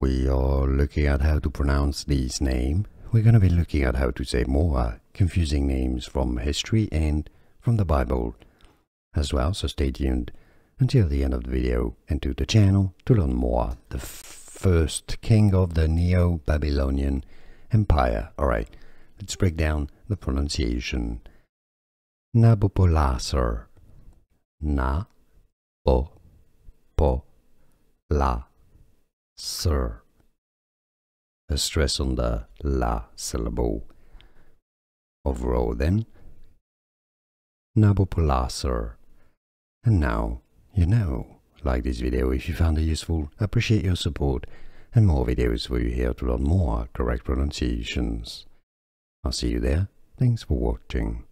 We are looking at how to pronounce this name. We're going to be looking at how to say more confusing names from history and from the Bible as well, so stay tuned until the end of the video and to the channel to learn more. The first king of the Neo-Babylonian Empire. Alright, let's break down the pronunciation. Nabopolassar. Na-bo-po-la-sir. A stress on the la syllable. Overall then, Nabopolassar. And now, you know. Like this video if you found it useful, appreciate your support, and more videos for you here to learn more correct pronunciations. I'll see you there. Thanks for watching.